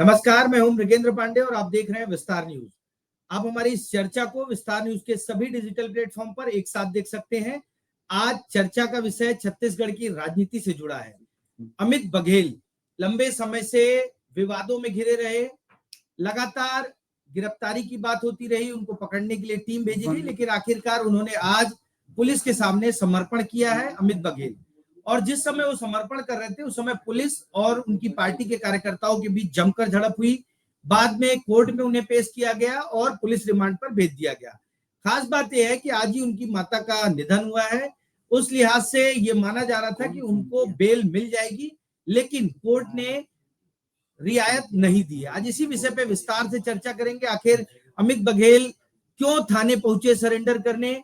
नमस्कार, मैं हूं मृगेंद्र पांडे और आप देख रहे हैं विस्तार न्यूज। आप हमारी इस चर्चा को विस्तार न्यूज के सभी डिजिटल प्लेटफॉर्म पर एक साथ देख सकते हैं। आज चर्चा का विषय छत्तीसगढ़ की राजनीति से जुड़ा है। अमित बघेल लंबे समय से विवादों में घिरे रहे, लगातार गिरफ्तारी की बात होती रही, उनको पकड़ने के लिए टीम भेजी गई, लेकिन आखिरकार उन्होंने आज पुलिस के सामने समर्पण किया है। अमित बघेल, और जिस समय वो समर्पण कर रहे थे उस समय पुलिस और उनकी पार्टी के कार्यकर्ताओं के बीच जमकर झड़प हुई। बाद में कोर्ट में उन्हें पेश किया गया और पुलिस रिमांड पर भेज दिया गया। खास बात यह है कि आज ही उनकी माता का निधन हुआ है। उस लिहाज से ये माना जा रहा था कि उनको बेल मिल जाएगी, लेकिन कोर्ट ने रियायत नहीं दी। आज इसी विषय पे विस्तार से चर्चा करेंगे। आखिर अमित बघेल क्यों थाने पहुंचे सरेंडर करने,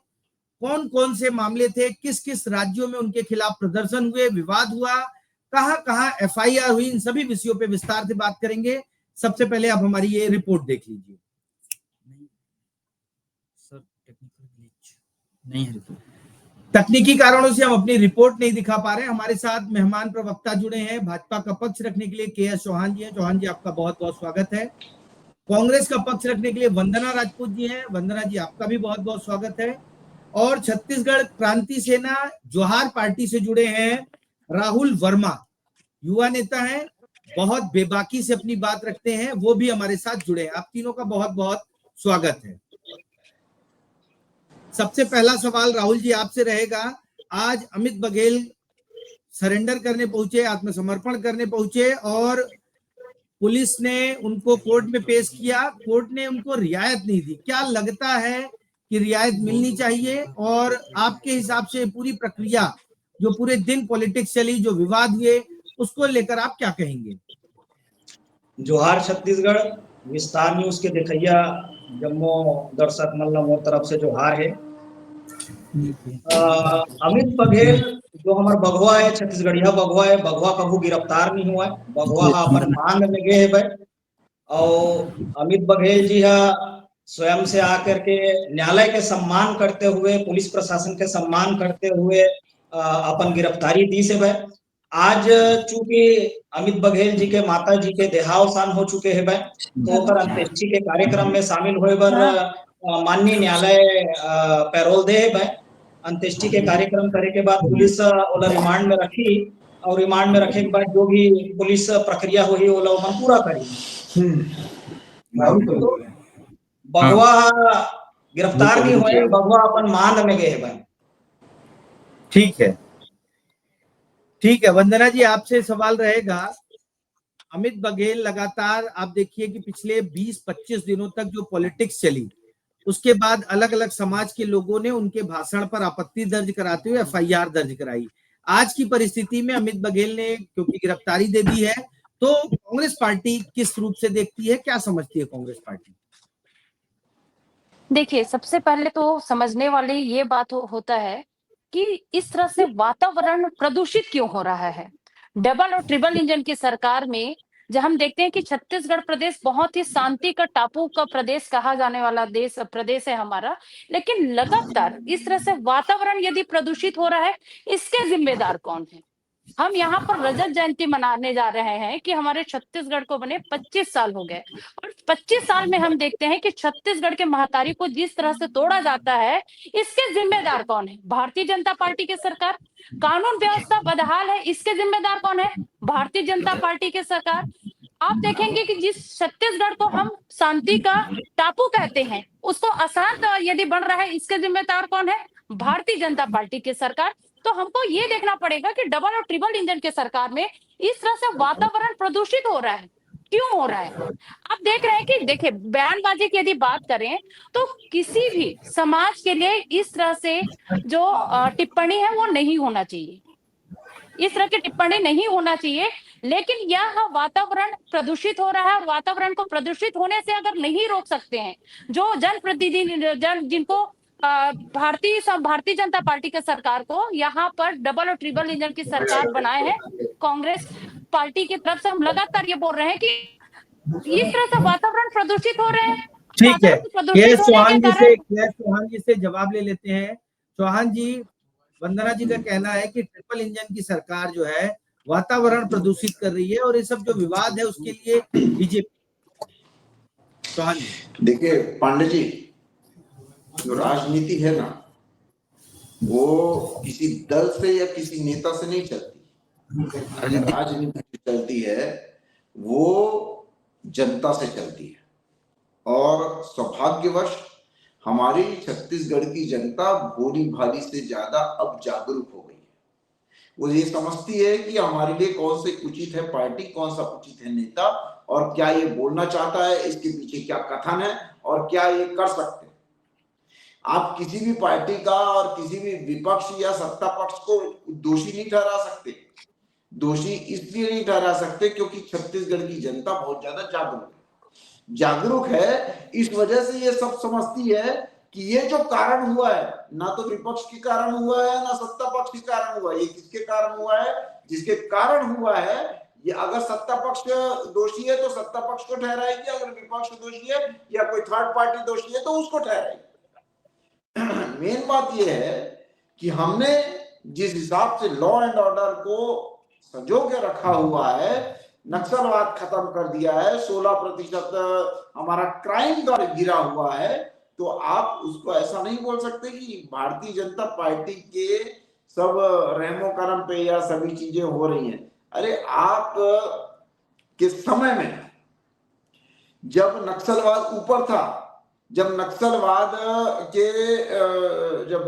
कौन कौन से मामले थे, किस किस राज्यों में उनके खिलाफ प्रदर्शन हुए, विवाद हुआ, कहां कहां एफआईआर हुई, इन सभी विषयों पे विस्तार से बात करेंगे। सबसे पहले आप हमारी ये रिपोर्ट देख लीजिए। सर तकनीकी कारणों से हम अपनी रिपोर्ट नहीं दिखा पा रहे हैं। हमारे साथ मेहमान प्रवक्ता जुड़े हैं। भाजपा का पक्ष रखने के लिए के.एस. चौहान जी हैं। चौहान जी, आपका बहुत बहुत स्वागत है। कांग्रेस का पक्ष रखने के लिए वंदना राजपूत जी हैं। वंदना जी, आपका भी बहुत बहुत स्वागत है। और छत्तीसगढ़ क्रांति सेना जोहार पार्टी से जुड़े हैं राहुल वर्मा, युवा नेता हैं, बहुत बेबाकी से अपनी बात रखते हैं, वो भी हमारे साथ जुड़े हैं। आप तीनों का बहुत बहुत स्वागत है। सबसे पहला सवाल राहुल जी आपसे रहेगा। आज अमित बघेल सरेंडर करने पहुंचे, आत्मसमर्पण करने पहुंचे और पुलिस ने उनको कोर्ट में पेश किया। कोर्ट ने उनको रियायत नहीं दी। क्या लगता है कि रियायत मिलनी चाहिए? और आपके हिसाब से पूरी प्रक्रिया, जो पूरे दिन पॉलिटिक्स चली, जो विवाद हुए, उसको लेकर आप क्या कहेंगे? जोहार छत्तीसगढ़, विस्तार न्यूज के देखैया जम्मो दर्शक मन मोर तरफ से जोहार है। अमित बघेल जो हमार बघवा है, छत्तीसगढ़िया बघवा है, बघवा कभू गिरफ्तार नहीं हुआ है। बघवा अपन मांग में गए है। और अमित बघेल जी स्वयं से आकर के न्यायालय के सम्मान करते हुए, पुलिस प्रशासन के सम्मान करते हुए अपन गिरफ्तारी दी से भाई। आज चूंकि अमित बघेल जी के माता जी के देहावसान हो चुके हैं भाई, तो अंत्येष्टि के कार्यक्रम में शामिल होए बर माननीय न्यायालय पैरोल दे है भाई। अंत्येष्टि के कार्यक्रम करे के बाद पुलिस ओला रिमांड में रखी और रिमांड में रखे के बाद जो भी पुलिस प्रक्रिया हुई ओला हम पूरा करी। तो बघवा गिरफ्तार नहीं हुए, बघवा अपन मांग में गए भाई। ठीक है, ठीक है। वंदना जी, आपसे सवाल रहेगा। अमित बघेल लगातार, आप देखिए कि पिछले 20-25 दिनों तक जो पॉलिटिक्स चली, उसके बाद अलग अलग समाज के लोगों ने उनके भाषण पर आपत्ति दर्ज कराते हुए एफआईआर दर्ज कराई। आज की परिस्थिति में अमित बघेल ने क्योंकि गिरफ्तारी दे दी है, तो कांग्रेस पार्टी किस रूप से देखती है, क्या समझती है कांग्रेस पार्टी? देखिए, सबसे पहले तो समझने वाली ये बात होता है कि इस तरह से वातावरण प्रदूषित क्यों हो रहा है। डबल और ट्रिपल इंजन की सरकार में जब हम देखते हैं कि छत्तीसगढ़ प्रदेश बहुत ही शांति का टापू का प्रदेश कहा जाने वाला प्रदेश है हमारा, लेकिन लगातार इस तरह से वातावरण यदि प्रदूषित हो रहा है, इसके जिम्मेदार कौन है? हम यहाँ पर रजत जयंती मनाने जा रहे हैं कि हमारे छत्तीसगढ़ को बने 25 साल हो गए, और 25 साल में हम देखते हैं कि छत्तीसगढ़ के महतारी को जिस तरह से तोड़ा जाता है, इसके जिम्मेदार कौन है? भारतीय जनता पार्टी की सरकार। कानून व्यवस्था बदहाल है, इसके जिम्मेदार कौन है? भारतीय जनता पार्टी की सरकार। आप देखेंगे कि जिस छत्तीसगढ़ को हम शांति का टापू कहते हैं, उसको अशांत यदि बन रहा है, इसके जिम्मेदार कौन है? भारतीय जनता पार्टी की सरकार। तो हमको ये देखना पड़ेगा कि डबल और ट्रिपल इंजन के सरकार में इस तरह से वातावरण प्रदूषित हो रहा है, क्यों हो रहा है? आप देख रहे हैं कि देखिए, बयानबाजी की यदि बात करें तो किसी भी समाज के लिए इस तरह से जो टिप्पणी है वो नहीं होना चाहिए, इस तरह की टिप्पणी नहीं होना चाहिए। लेकिन यह वातावरण प्रदूषित हो रहा है, और वातावरण को प्रदूषित होने से अगर नहीं रोक सकते हैं, जो जनप्रतिनिधि जिनको भारतीय जनता पार्टी के सरकार को यहाँ पर डबल और ट्रिपल इंजन की सरकार बनाए हैं, कांग्रेस पार्टी की तरफ से हम लगातार ये बोल रहे हैं कि इस तरह से वातावरण प्रदूषित हो रहे हैं। ठीक है, चौहान जी से जवाब ले लेते हैं। चौहान जी, वंदना जी का कहना है कि ट्रिपल इंजन की सरकार जो है वातावरण प्रदूषित कर रही है और ये सब जो विवाद है उसके लिए बीजेपी। चौहान जी देखिए पांडे जी, जो राजनीति है ना वो किसी दल से या किसी नेता से नहीं चलती। राजनीति चलती है वो जनता से चलती है और सौभाग्यवश हमारी छत्तीसगढ़ की जनता भोली भाली से ज्यादा अब जागरूक हो गई है। वो ये समझती है कि हमारे लिए कौन से उचित है पार्टी, कौन सा उचित है नेता, और क्या ये बोलना चाहता है, इसके पीछे क्या कथन है और क्या ये कर सकते हैं। आप किसी भी पार्टी का और किसी भी विपक्ष या सत्ता पक्ष को दोषी नहीं ठहरा सकते। दोषी इसलिए नहीं ठहरा सकते क्योंकि छत्तीसगढ़ की जनता बहुत ज्यादा जागरूक है। इस वजह से ये सब समझती है कि ये जो कारण हुआ है ना तो विपक्ष के कारण हुआ है ना सत्ता पक्ष के कारण हुआ है, ये किसके कारण हुआ है? जिसके कारण हुआ है, ये अगर सत्ता पक्ष दोषी है तो सत्ता पक्ष को ठहराएगी, अगर विपक्ष दोषी है या कोई थर्ड पार्टी दोषी है तो उसको ठहराएगी। मेन बात यह है कि हमने जिस हिसाब से लॉ एंड ऑर्डर को संजो के रखा हुआ है, नक्सलवाद खत्म कर दिया है, 16% हमारा क्राइम दर गिरा हुआ है, तो आप उसको ऐसा नहीं बोल सकते कि भारतीय जनता पार्टी के सब रहमो करम पे या सभी चीजें हो रही हैं। अरे आप के समय में जब नक्सलवाद ऊपर था, जब नक्सलवाद के जब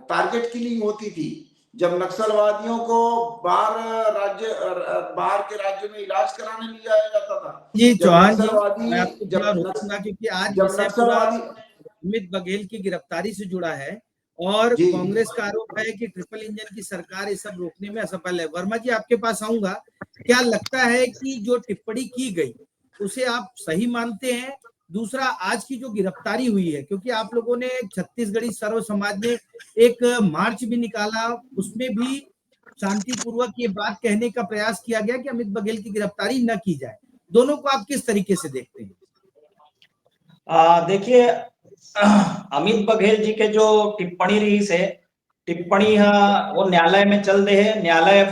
टारगेट किलिंग होती थी, जब नक्सलवादियों को बाहर के राज्य में इलाज कराने ले जाया जाता था जी चौहान जी, नक्सलवादी मैं आपको थोड़ा रोकूंगा क्योंकि आज विषय पूरा अमित बघेल की गिरफ्तारी से जुड़ा है और कांग्रेस का आरोप है कि ट्रिपल इंजन की सरकार ये सब रोकने में असफल है। वर्मा जी आपके पास आऊंगा, क्या लगता है कि जो टिप्पणी की गई उसे आप सही मानते हैं? दूसरा, आज की जो गिरफ्तारी हुई है, क्योंकि आप लोगों ने छत्तीसगढ़ी सर्व समाज ने एक मार्च भी निकाला, उसमें भी शांतिपूर्वक ये बात कहने का प्रयास किया गया कि अमित बघेल की गिरफ्तारी न की जाए। दोनों को आप किस तरीके से देखते हैं? देखिए, अमित बघेल जी के जो टिप्पणी रही से टिप्पणी वो न्यायालय में चल दे है, न्यायालय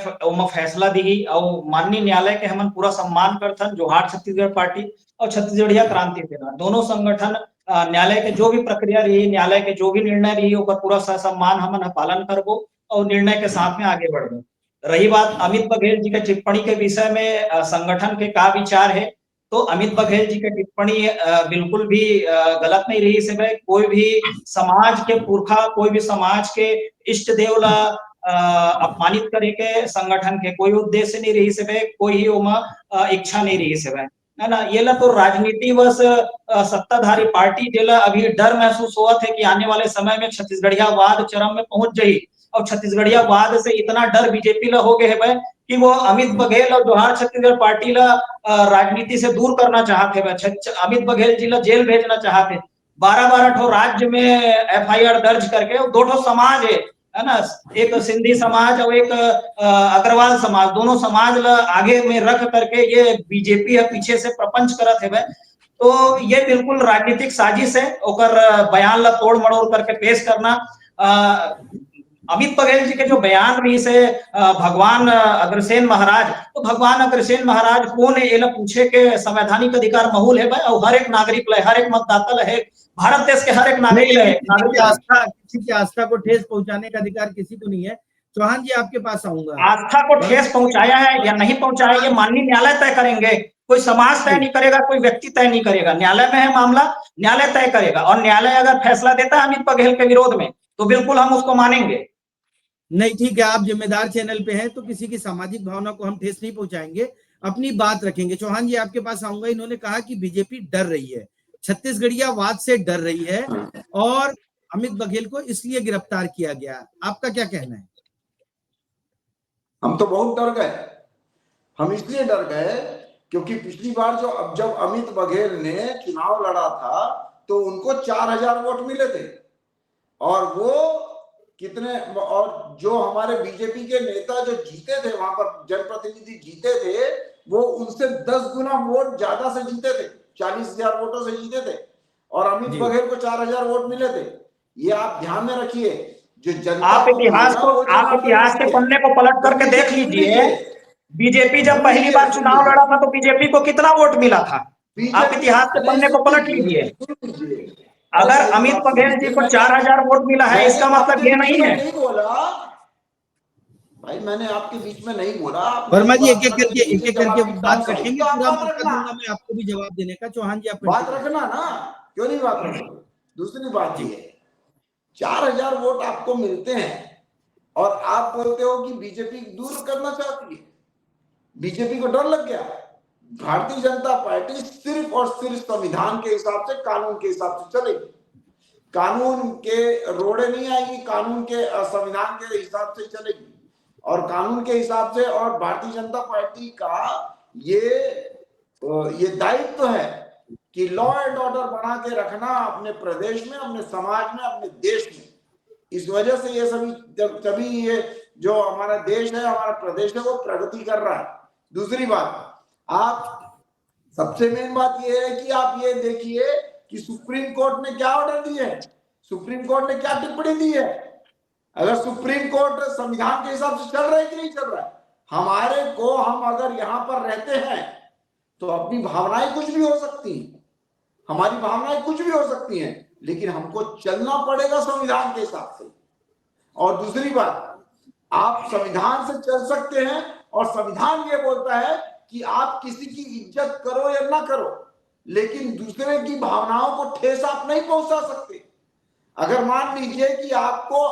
फैसला दी और माननीय न्यायालय के हमन पूरा सम्मान करथन। जोहार छत्तीसगढ़ पार्टी और छत्तीसगढ़िया क्रांति सेना दोनों संगठन न्यायालय के जो भी प्रक्रिया रही, न्यायालय के जो भी निर्णय रही ओकर पूरा सम्मान हमन पालन करबो और निर्णय के साथ में आगे बढ़बो। रही बात अमित बघेल जी के टिप्पणी के विषय में संगठन के का विचार है, तो अमित बघेल जी की टिप्पणी बिल्कुल भी गलत नहीं रही से भाई। कोई भी समाज के पुरखा, कोई भी समाज के इष्ट देव ला अपमानित करे के संगठन के कोई उद्देश्य नहीं रही से भाई, कोई ही इच्छा नहीं रही से भाई, है ना। ये ला तो राजनीति बस सत्ताधारी पार्टी जेला अभी डर महसूस हुआ है कि आने वाले समय में छत्तीसगढ़िया वाद चरम में पहुंच जाई और छत्तीसगढ़िया वाद से इतना डर बीजेपी ला हो गए है भाई कि वो अमित बघेल और जोहार छत्तीसगढ़ पार्टी ला राजनीति से दूर करना चाहते हैं। अमित बघेल जी ला जेल भेजना चाहते हैं। 12-12 ठो राज्य में FIR दर्ज करके, 2 ठो समाज है ना, एक सिंधी समाज और एक अग्रवाल समाज, दोनों समाज ला आगे में रख करके ये बीजेपी है पीछे से प्रपंच करत है। तो ये बिल्कुल राजनीतिक साजिश है, ओकर बयान ला तोड़ मड़ोड़ करके पेश करना। अमित बघेल जी के जो बयान रही से भगवान अग्रसेन महाराज, तो भगवान अग्रसेन महाराज कौन है ये पूछे के संवैधानिक अधिकार महूल है भाई, और हर एक नागरिक ला, हर एक मतदाता ला है, भारत देश के हर एक नागरिक ला है। किसी की आस्था को ठेस पहुंचाने का अधिकार किसी को नहीं है। चौहान जी आपके पास आऊंगा। आस्था को ठेस पहुंचाया है या नहीं पहुंचाया ये माननीय न्यायालय तय करेंगे। कोई समाज तय नहीं करेगा, कोई व्यक्ति तय नहीं करेगा, न्यायालय में है मामला, न्यायालय तय करेगा। और न्यायालय अगर फैसला देता है अमित बघेल के विरोध में तो बिल्कुल हम उसको मानेंगे। नहीं, ठीक है, आप जिम्मेदार चैनल पे हैं तो किसी की सामाजिक भावना को हम ठेस नहीं पहुंचाएंगे, अपनी बात रखेंगे। चौहान जी आपके पास आऊंगा। इन्होंने कहा कि बीजेपी डर रही है, छत्तीसगढ़िया वाद से डर रही है और अमित बघेल को इसलिए गिरफ्तार किया गया। आपका क्या कहना है? हम तो बहुत डर गए। हम इसलिए डर गए क्योंकि पिछली बार जब अमित बघेल ने चुनाव लड़ा था तो उनको 4000 वोट मिले थे और वो कितने, और जो हमारे बीजेपी के नेता जो जीते थे वहां पर, जनप्रतिनिधि जीते थे, वो उनसे 10 गुना वोट ज्यादा से जीते थे, 40,000 वोटों से जीते थे और अमित बघेल को 4000 वोट मिले थे। ये आप ध्यान में रखिए। जो जनता आप को इतिहास मिलेगा को, वो आप जनार्दन इतिहास के रेड्डी है। पन्ने को पलट करके सुन देख लीजिए, सुन लीजिए, लीजिए, बीजेपी जब सुन पहली लीजिए, बार सुन चुनाव लीजिए। लड़ा था तो बीजेपी को कितना वोट मिला था? आप बीजेपी इतिहास के नहीं, पन्ने को सुन पलट लीजिए, लीजिए। सुन लीजिए। अरे अगर मेरी अमित बात बघेल जी सुनिए, को 4000 वोट मिला है, मैंने इसका मतलब आपके ये बीच नहीं में है। नहीं बोला भाई, मैंने आपके बीच में नहीं बोला। आप वर्मा मेरी जी बात रख एक लीजिए, एक जब करके आपकी बात टर्म सही रखेंगे, तो आप पूरा बात मौका रखना, दूंगा मैं आपको भी जवाब देने का। चौहान जी आप बात कंटिन्यू। रखना ना, क्यों नहीं बात रखोगे? दूसरी बात जी ये, 4000 वोट आपको मिलते हैं और आप बोलते हो कि बीजेपी दूर करना चाहती है, बीजेपी को डर लग गया। भारतीय जनता पार्टी सिर्फ और सिर्फ संविधान के हिसाब से, कानून के हिसाब से चलेगी। कानून के रोड़े नहीं आएगी, कानून के संविधान के हिसाब से चलेगी। और कानून के हिसाब से, और भारतीय जनता पार्टी का ये दायित्व है कि लॉ एंड ऑर्डर बना के रखना अपने प्रदेश में, अपने समाज में, अपने देश में। इस वजह से ये तभी ये जो हमारा देश है, हमारा प्रदेश है, वो प्रगति कर रहा है। दूसरी बात, आप सबसे मेन बात ये है कि आप ये देखिए कि सुप्रीम कोर्ट ने क्या ऑर्डर दिए है, सुप्रीम कोर्ट ने क्या टिप्पणी दी है। अगर सुप्रीम कोर्ट संविधान के हिसाब से चल रहा है कि नहीं चल रहा है? हमारे को, हम अगर यहाँ पर रहते हैं तो अपनी भावनाएं कुछ भी हो सकती हैं, हमारी भावनाएं कुछ भी हो सकती हैं, लेकिन हमको चलना पड़ेगा संविधान के हिसाब से। और दूसरी बात, आप संविधान से चल सकते हैं और संविधान ये बोलता है कि आप किसी की इज्जत करो या ना करो, लेकिन दूसरे की भावनाओं को ठेस आप नहीं पहुंचा सकते। अगर मान लीजिए कि आपको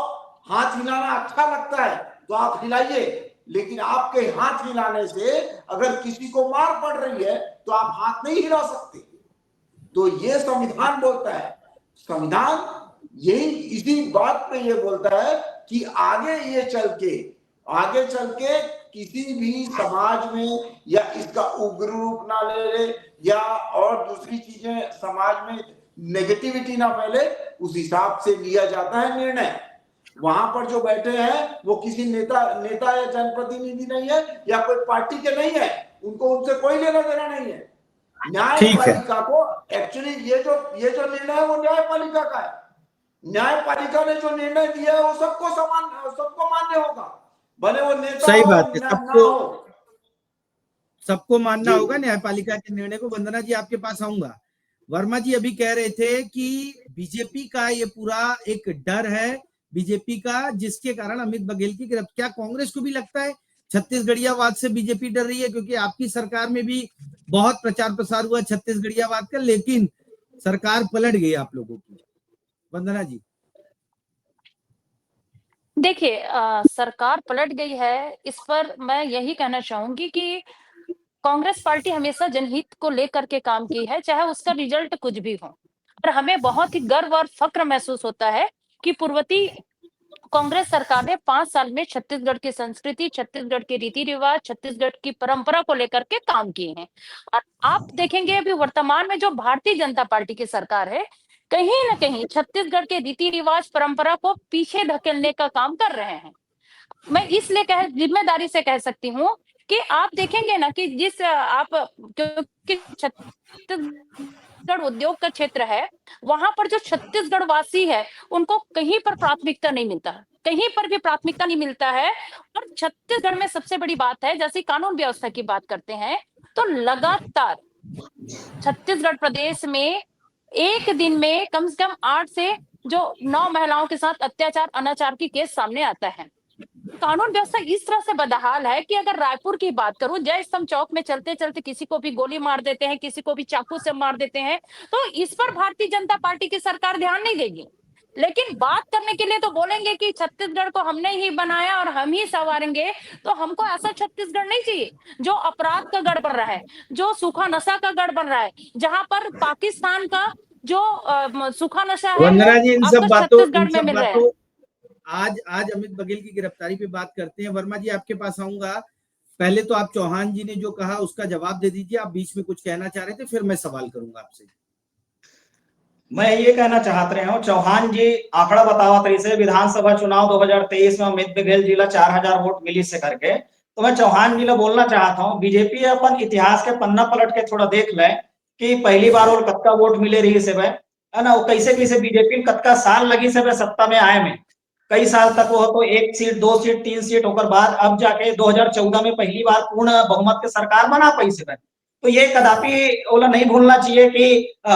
हाथ हिलाना अच्छा लगता है तो आप हिलाइए, लेकिन आपके हाथ हिलाने से अगर किसी को मार पड़ रही है तो आप हाथ नहीं हिला सकते। तो ये संविधान बोलता है, संविधान यही इसी बात पे ये बोलता है कि आगे चल के किसी भी समाज में या इसका उग्र रूप ना ले या और दूसरी चीजें समाज में नेगेटिविटी ना फैले, उस हिसाब से लिया जाता है निर्णय। वहां पर जो बैठे हैं वो किसी नेता या जनप्रतिनिधि नहीं है या कोई पार्टी के नहीं है, उनको उनसे कोई लेना देना नहीं है। न्यायपालिका को एक्चुअली ये जो निर्णय है वो न्यायपालिका का है। न्यायपालिका ने जो निर्णय दिया है वो सबको मान्य होगा, भले वो नेता सही हो बात है, ना हो, सबको मानना होगा न्यायपालिका के निर्णय को। वंदना जी आपके पास आऊंगा। वर्मा जी अभी कह रहे थे कि बीजेपी का ये पूरा एक डर है, बीजेपी का, जिसके कारण अमित बघेल की गिरफ्तारी। क्या कांग्रेस को भी लगता है छत्तीसगढ़ियावाद से बीजेपी डर रही है? क्योंकि आपकी सरकार में भी बहुत प्रचार प्रसार हुआ छत्तीसगढ़ियावाद का, लेकिन सरकार पलट गई आप लोगों की। वंदना जी। देखिए, सरकार पलट गई है, इस पर मैं यही कहना चाहूंगी कि कांग्रेस पार्टी हमेशा जनहित को लेकर के काम की है, चाहे उसका रिजल्ट कुछ भी हो। और हमें बहुत ही गर्व और फक्र महसूस होता है कि पूर्वती कांग्रेस सरकार ने 5 साल में छत्तीसगढ़ की संस्कृति, छत्तीसगढ़ के रीति रिवाज, छत्तीसगढ़ की परंपरा को लेकर के काम किए हैं। और आप देखेंगे अभी वर्तमान में जो भारतीय जनता पार्टी की सरकार है, कहीं ना कहीं छत्तीसगढ़ के रीति रिवाज, परंपरा को पीछे धकेलने का काम कर रहे हैं। मैं इसलिए जिम्मेदारी से कह सकती हूँ कि आप देखेंगे ना कि क्योंकि छत्तीसगढ़ उद्योग का क्षेत्र है, वहां पर जो छत्तीसगढ़ वासी है उनको कहीं पर प्राथमिकता नहीं मिलता, कहीं पर भी प्राथमिकता नहीं मिलता है। और छत्तीसगढ़ में सबसे बड़ी बात है, जैसे कानून व्यवस्था की बात करते हैं, तो लगातार छत्तीसगढ़ प्रदेश में एक दिन में कम से कम 8 से जो 9 महिलाओं के साथ अत्याचार, अनाचार की केस सामने आता है। कानून व्यवस्था इस तरह से बदहाल है कि अगर रायपुर की बात करूं, जय स्तंभ चौक में चलते चलते किसी को भी गोली मार देते हैं, किसी को भी चाकू से मार देते हैं, तो इस पर भारतीय जनता पार्टी की सरकार ध्यान नहीं देगी। लेकिन बात करने के लिए तो बोलेंगे कि छत्तीसगढ़ को हमने ही बनाया और हम ही संवारेंगे। तो हमको ऐसा छत्तीसगढ़ नहीं चाहिए जो अपराध का गढ़ बन रहा है, जो सूखा नशा का गढ़ बन रहा है, जहां पर पाकिस्तान का जो सूखा नशा है वो वंदना जी इन सब आपका छत्तीसगढ़ में मिल रहा है। बातों आज अमित बघेल की गिरफ्तारी पे बात करते हैं। वर्मा जी आपके पास आऊंगा। पहले तो आप चौहान जी ने जो कहा उसका जवाब दे दीजिए। आप बीच में कुछ कहना चाह रहे थे, फिर मैं सवाल करूंगा आपसे। मैं ये कहना चाहते रहे हूँ, चौहान जी आंकड़ा बतावा तरी से विधानसभा चुनाव 2023 में अमित बघेल जी ला 4000 वोट मिली से करके, तो मैं चौहान जी ला बोलना चाहता हूँ, बीजेपी अपन इतिहास के पन्ना पलट के थोड़ा देख ले कि पहली बार और कत्का वोट मिले रही से है ना, कैसे कैसे बीजेपी कत्का साल लगी से सत्ता में आए में। कई साल तक वो तो 1 सीट 2 सीट 3 सीट होकर बाद अब जाके 2014 में पहली बार पूर्ण बहुमत के सरकार बना पाई से। तो ये कदापि ओला नहीं भूलना चाहिए कि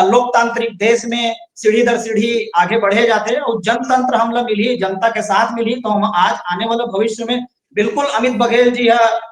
लोकतांत्रिक देश में सीढ़ी दर सीढ़ी आगे बढ़े जाते हैं और जनतंत्र हम लोग मिली, जनता के साथ मिली, तो हम आज आने वाले भविष्य में बिल्कुल अमित बघेल जी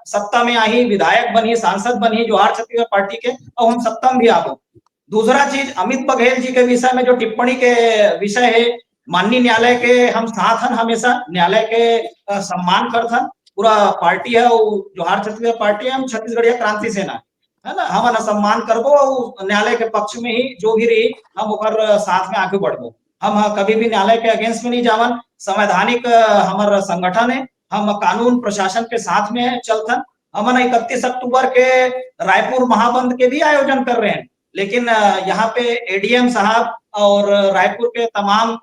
सत्ता में आई, विधायक बनी, सांसद बनी जोहार छत्तीसगढ़ पार्टी के, और हम सत्ता में भी आ गए। दूसरा चीज, अमित बघेल जी के विषय में जो टिप्पणी के विषय है, माननीय न्यायालय के हम साथ हैं, हमेशा न्यायालय के सम्मान करथन। पूरा पार्टी है वो जोहार छत्तीसगढ़ पार्टी है, हम छत्तीसगढ़िया क्रांति सेना है ना, हम सम्मान करबो और न्यायालय के पक्ष में ही जो भी रही हम ओकर साथ में आगे बढ़बो। हम कभी भी न्यायालय के अगेंस्ट में नहीं जावन। संवैधानिक हमारा संगठन है, हम कानून प्रशासन के साथ में चलथन। हम 31 अक्टूबर के रायपुर महाबंद के भी आयोजन कर रहे हैं, लेकिन यहाँ पे एडीएम साहब और रायपुर के तमाम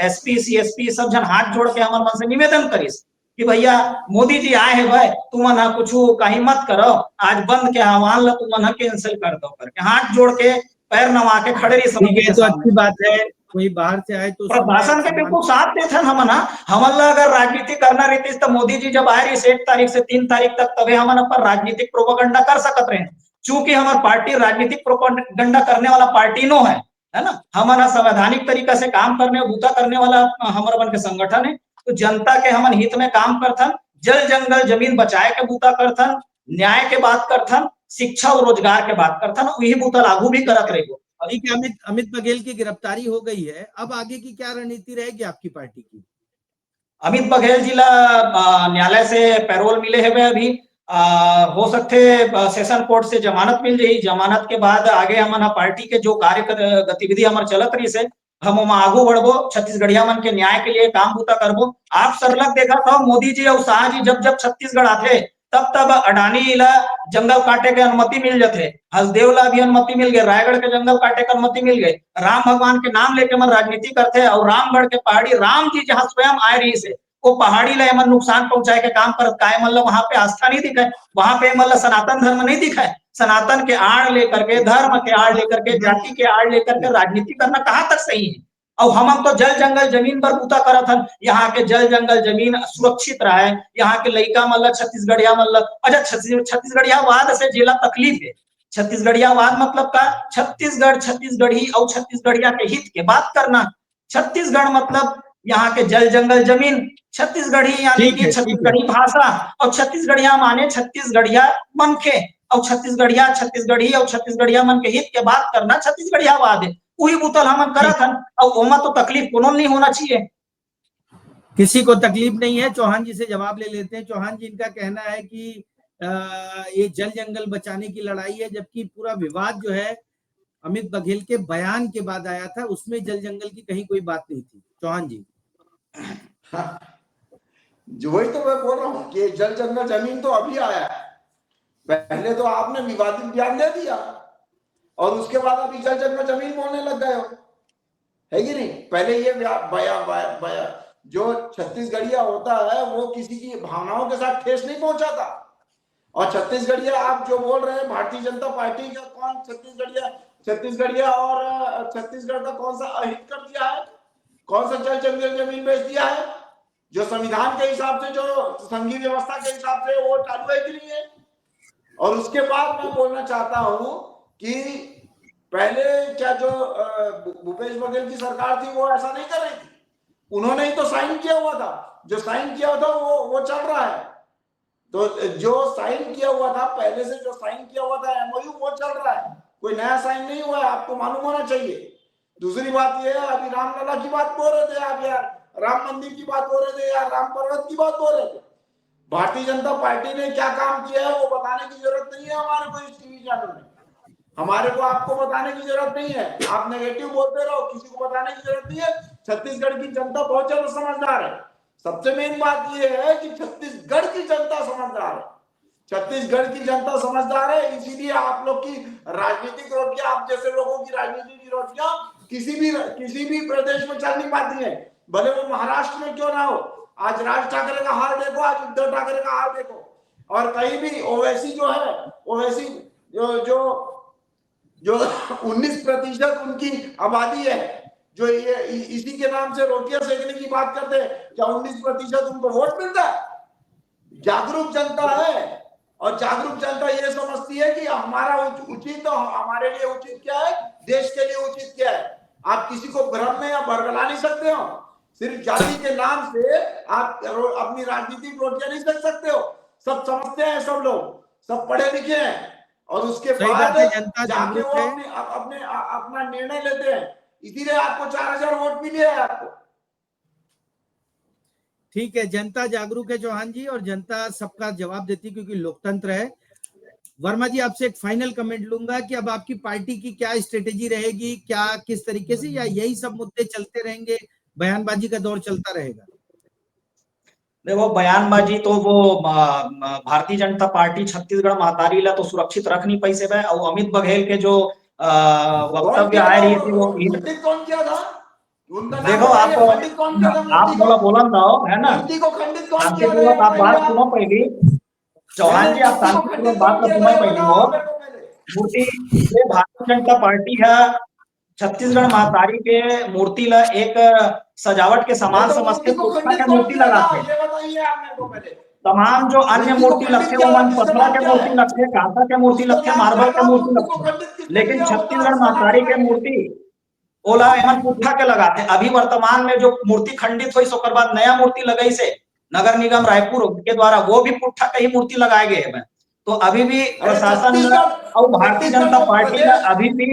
एसपी सीएसपी सब जन हाथ जोड़ के हमारे मन से निवेदन करिस कि भैया मोदी जी आए हैं भाई, तुम ना कुछ कहीं मत करो, आज बंद के आह्वान ला तुम कैंसिल कर दो करके हाथ जोड़ के पैर नवा के खड़े रही समिति के तो अच्छी बात है, कोई बाहर से आए तो प्रशासन के बिल्कुल साथ देते हैं। हमन अगर राजनीति करना रहती तो मोदी जी जब आए रही 1 तारीख से 3 तारीख तक, तभी हमन पर राजनीतिक प्रोपेगेंडा कर सकत रहे। चूंकि हमारी पार्टी राजनीतिक प्रोपेगेंडा करने वाला पार्टी नो है ना, हमारा संवैधानिक तरीका से काम करने बूता करने वाला हमारा बन के संगठन है। तो जनता के हमन हित में काम करथन, जल जंगल जमीन बचाए के बूता करथन, न्याय के बात करथन, शिक्षा और रोजगार के बात करथन, वही बूता लागू भी करत रहेगो। ठीक है, अमित बघेल की गिरफ्तारी हो गई है, अब आगे की क्या रणनीति रहेगी आपकी पार्टी की? अमित बघेल जी ला न्यायालय से पैरोल मिले है, अभी हो सकते सेशन कोर्ट से जमानत मिल जाए। जमानत के बाद आगे हम पार्टी के जो कार्य गतिविधि हमारे चलत रही से हम आगू बढ़बो, छत्तीसगढ़िया मन के न्याय के लिए काम बूता करबो। आप सरलग देखा था मोदी जी और शाह जी जब छत्तीसगढ़ आते तब अडानी ला जंगल काटे के अनुमति मिल जाते, हसदेव ला भी अनुमति मिल गई, रायगढ़ के जंगल काटे के अनुमति मिल गई। राम भगवान के नाम लेके मन राजनीति करते और रामगढ़ के पहाड़ी राम जी जहाँ स्वयं आए रही से वो पहाड़ी ला मन नुकसान पहुंचाए के काम करत का, मतलब वहां पे आस्था नहीं दिखाए, वहां पे मतलब सनातन धर्म नहीं दिखाए। सनातन के आड़ लेकर के, धर्म के आड़ लेकर के, जाति के आड़ लेकर के राजनीति करना कहाँ तक सही है? और हम तो जल जंगल जमीन पर बूता करत हन, यहाँ के जल जंगल जमीन सुरक्षित रहे, यहाँ के लड़का मतलब छत्तीसगढ़िया मतलब अच्छा छत्तीसगढ़िया वाद से जिला तकलीफ है। छत्तीसगढ़िया वाद मतलब का छत्तीसगढ़ छत्तीसगढ़ी और छत्तीसगढ़िया के हित के बात करना। छत्तीसगढ़ मतलब यहाँ के जल जंगल जमीन, छत्तीसगढ़ी यानी कि छत्तीसगढ़ी भाषा, और छत्तीसगढ़िया माने छत्तीसगढ़िया मन के, और छत्तीसगढ़िया छत्तीसगढ़ी और छत्तीसगढ़िया मन के हित के बात करना छत्तीसगढ़िया वाद है। वही बुतल हम करत हन और ओमा तो तकलीफ कोनो नहीं होना चाहिए, किसी को तकलीफ नहीं है। चौहान जी से जवाब ले लेते हैं। चौहान जी, इनका कहना है कि ये जल जंगल बचाने की लड़ाई है, जबकि पूरा विवाद जो है अमित बघेल के बयान के बाद आया था, उसमें जल जंगल की कहीं कोई बात नहीं थी। चौहान जी, हाँ, जो वही तो मैं बोल रहा हूँ कि जल जंगल जमीन तो अभी आया है, पहले तो आपने विवादित बयान दे दिया और उसके बाद अभी जल जंगल जमीन बोलने लग गए हो, है कि नहीं? पहले ये बया जो छत्तीसगढ़िया होता है वो किसी की भावनाओं के साथ ठेस नहीं पहुंचाता। और छत्तीसगढ़िया आप जो बोल रहे हैं भारतीय जनता पार्टी का कौन छत्तीसगढ़िया और छत्तीसगढ़ का कौन सा अहित कर दिया है? कौन सा जल जंगल जमीन बेच दिया है? जो संविधान के हिसाब से, जो संघीय व्यवस्था के हिसाब से वो चालू है कि नहीं है? और उसके बाद मैं बोलना चाहता हूं कि पहले क्या जो भूपेश बघेल की सरकार थी वो ऐसा नहीं कर रही थी, उन्होंने ही तो साइन किया हुआ था, जो साइन किया हुआ था वो चल रहा है। तो जो साइन किया हुआ था पहले से, जो साइन किया हुआ था एमओयू वो चल रहा है, कोई नया साइन नहीं हुआ है, आपको मालूम होना चाहिए। दूसरी बात ये है, अभी रामलला की बात बोल रहे थे आप यार, राम मंदिर की बात बोल रहे थे यार, राम पर्वत की बात बोल रहे थे। भारतीय जनता पार्टी ने क्या काम किया है वो बताने की जरूरत नहीं है हमारे को इस टीवी चैनल में, हमारे को आपको बताने की जरूरत नहीं है। आप नेगेटिव बोलते रहो, किसी को बताने की जरूरत नहीं है। छत्तीसगढ़ की जनता बहुत ज्यादा समझदार है। सबसे मेन बात यह है कि छत्तीसगढ़ की जनता समझदार है, छत्तीसगढ़ की जनता समझदार है, इसीलिए आप लोग की राजनीतिक रोटियां, आप जैसे लोगों की राजनीति की रोटियां किसी भी प्रदेश में चल नहीं पाती है, भले वो महाराष्ट्र में क्यों ना हो। आज राज ठाकरे का हाल देखो, आज उद्धव ठाकरे का हाल देखो, और कहीं भी ओवैसी जो है, ओवैसी जो 19% उनकी आबादी है, जो ये इसी के नाम से रोटियां सेकने की बात करते हैं। क्या 19% उनको वोट मिलता है? जागरूक जनता है, और जागरूक जनता ये समझती है कि हमारा उचित, तो हमारे लिए उचित क्या है, देश के लिए उचित क्या है। आप किसी को भ्रम में या बरगला नहीं सकते हो। सिर्फ जाति के नाम से आप अपनी राजनीतिक रोटियां नहीं सेक सकते हो। सब समझते हैं, सब लोग, सब पढ़े लिखे हैं, और उसके बाद जाके वो अपना निर्णय लेते हैं। इसीलिए आपको 4000 वोट मिले हैं आपको। ठीक है, जनता जागरूक है चौहान जी, और जनता सबका जवाब देती है क्योंकि लोकतंत्र है। वर्मा जी, आपसे एक फाइनल कमेंट लूंगा कि अब आपकी पार्टी की क्या स्ट्रेटेजी रहेगी, क्या किस तरीके से, या यही सब मुद्दे चलते रहेंगे, बयानबाजी का दौर चलता रहेगा? देखो, बयानबाजी तो वो भारतीय जनता पार्टी छत्तीसगढ़ महतारी ला तो सुरक्षित रख नहीं पैसे बे, और अमित बघेल के जो वक्तव्य आए रही थी वो कौन किया था? देखो, आप बोला था, है ना, शांतिपूर्वक आप बात सुनो पहली। चौहान जी, आप शांतिपूर्वक बात का सुनो पहली हो। मूर्ति भारतीय जनता पार्टी है छत्तीसगढ़ महतारी के मूर्ति ला एक सजावट के समान समझते के मूर्ति लगाते। तमाम जो अन्य मूर्ति लगते वो मन पथरा के मूर्ति लगते, कांसा के मूर्ति लगते, मार्बल के मूर्ति लगते, लेकिन छत्तीसगढ़ महतारी के मूर्ति ओला एमन पुट्ठा के लगाते। अभी वर्तमान में जो मूर्ति खंडित हुई सोकर बाद नया मूर्ति लगाई से नगर निगम रायपुर के द्वारा, वो भी पुट्ठा के ही मूर्ति लगाए गए हैं। तो अभी भी प्रशासन और भारतीय जनता पार्टी का अभी भी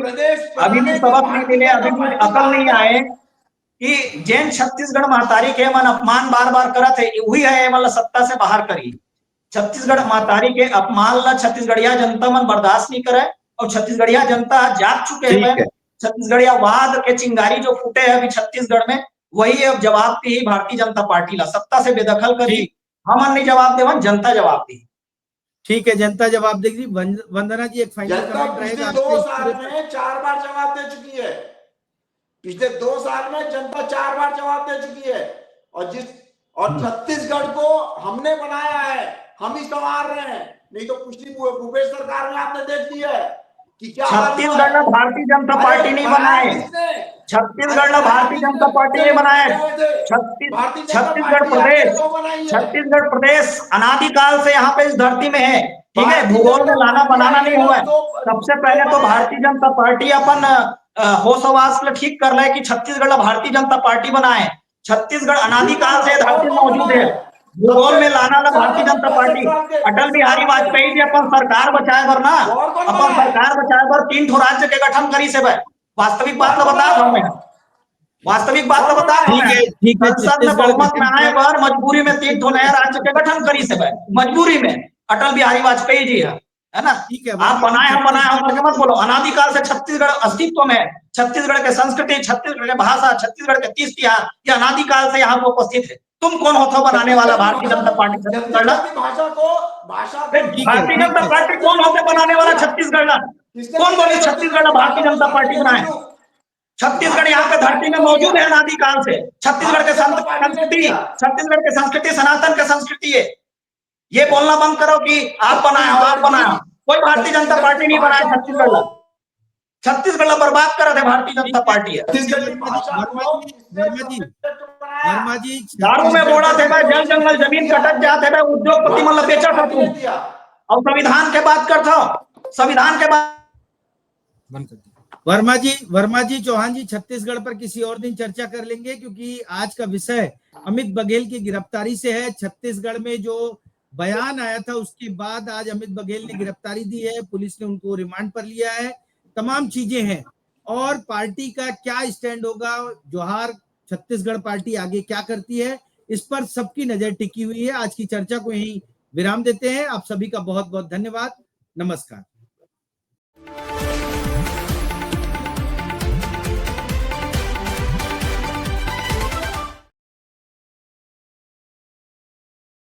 सबक नहीं मिले, अभी भी अकल नहीं आए कि जैन छत्तीसगढ़ महतारी के मन अपमान बार बार करत है, वही है मतलब सत्ता से बाहर करी। छत्तीसगढ़ महतारी के अपमान ला छत्तीसगढ़िया जनता मन बर्दाश्त नहीं करे, और छत्तीसगढ़िया जनता जाग चुके हैं। छत्तीसगढ़िया वाद के चिंगारी जो फूटे है अभी छत्तीसगढ़ में, वही अब जवाब दी भारतीय जनता पार्टी ला। सत्ता से बेदखल करी, हम नहीं जवाब देवन, जनता जवाब दी। ठीक है, जनता जवाब देगी। वंदना जी, एक फाइनल कमेंट रहेगा। 2 साल में 4 बार जवाब दे चुकी है। पिछले 2 साल में जनता 4 बार जवाब दे चुकी है, और छत्तीसगढ़ को हमने बनाया है, हम ही संवार रहे हैं। नहीं तो पिछली भूपेश सरकार में आपने देख लिया है कि क्या छत्तीसगढ़ में भारतीय जनता पार्टी नहीं बनाए, छत्तीसगढ़ में भारतीय जनता पार्टी नहीं बनाए। छत्तीसगढ़ प्रदेश अनादिकाल से यहाँ पे इस धरती में है, ठीक है, भूगोल में लाना बनाना नहीं हुआ है। सबसे पहले तो भारतीय जनता पार्टी अपन होशवास ठीक कर ले कि छत्तीसगढ़ भारतीय जनता पार्टी बनाए। छत्तीसगढ़ अनादिकाल से धरती मौजूद है, भूगोल में लाना ना भारतीय जनता पार्टी। अटल बिहारी वाजपेयी जी अपन सरकार बचाए बर ना, अपन सरकार बचाए बर 3 ठो राज्य के गठन करी से। वास्तविक बात तो बता रहा हूं मैं, वास्तविक बात तो बता रहा हूं। संसद में बहुमत में आए बार मजबूरी में 3 ठो नया राज्य के गठन करी से, मजबूरी में अटल बिहारी वाजपेयी जी है ना। आप बनाए हम करके मत बोलो। अनादिकाल से छत्तीसगढ़ अस्तित्व में, छत्तीसगढ़ के संस्कृति, छत्तीसगढ़ के भाषा, छत्तीसगढ़ के 30 तिहार, ये अनादिकाल से यहाँ पर उपस्थित है। तुम कौन होता बनाने वाला भारतीय जनता पार्टी छत्तीसगढ़? भारतीय जनता पार्टी कौन होते बनाने वाला छत्तीसगढ़? कौन बोले छत्तीसगढ़ भारतीय जनता पार्टी बनाए? छत्तीसगढ़ यहाँ पे धरती में मौजूद है अनादिकाल से। छत्तीसगढ़ के संस्कृति, छत्तीसगढ़ के संस्कृति सनातन के संस्कृति है। ये बोलना बंद करो कि आप बनाए हो, आप बनाए हो। कोई भारतीय जनता पार्टी नहीं बनाया छत्तीसगढ़। छत्तीसगढ़ बर्बाद कर रहे भारतीय जनता पार्टी है। वर्मा जी, दारू में बोड़ा थे भाई, जल जंगल जमीन कटक जाते भाई, उद्योगपति मतलब बेचा था तुम, और संविधान के बात करता, संविधान के बात। वर्मा जी, चौहान जी, छत्तीसगढ़ पर किसी और दिन चर्चा कर लेंगे, क्योंकि आज का विषय अमित बघेल की गिरफ्तारी से है। छत्तीसगढ़ में जो बयान आया था उसके बाद आज अमित बघेल ने गिरफ्तारी दी है, पुलिस ने उनको रिमांड पर लिया है, तमाम चीजें हैं, और पार्टी का क्या स्टैंड होगा, जोहार छत्तीसगढ़ पार्टी आगे क्या करती है, इस पर सबकी नजर टिकी हुई है। आज की चर्चा को यहीं विराम देते हैं। आप सभी का बहुत बहुत धन्यवाद। नमस्कार।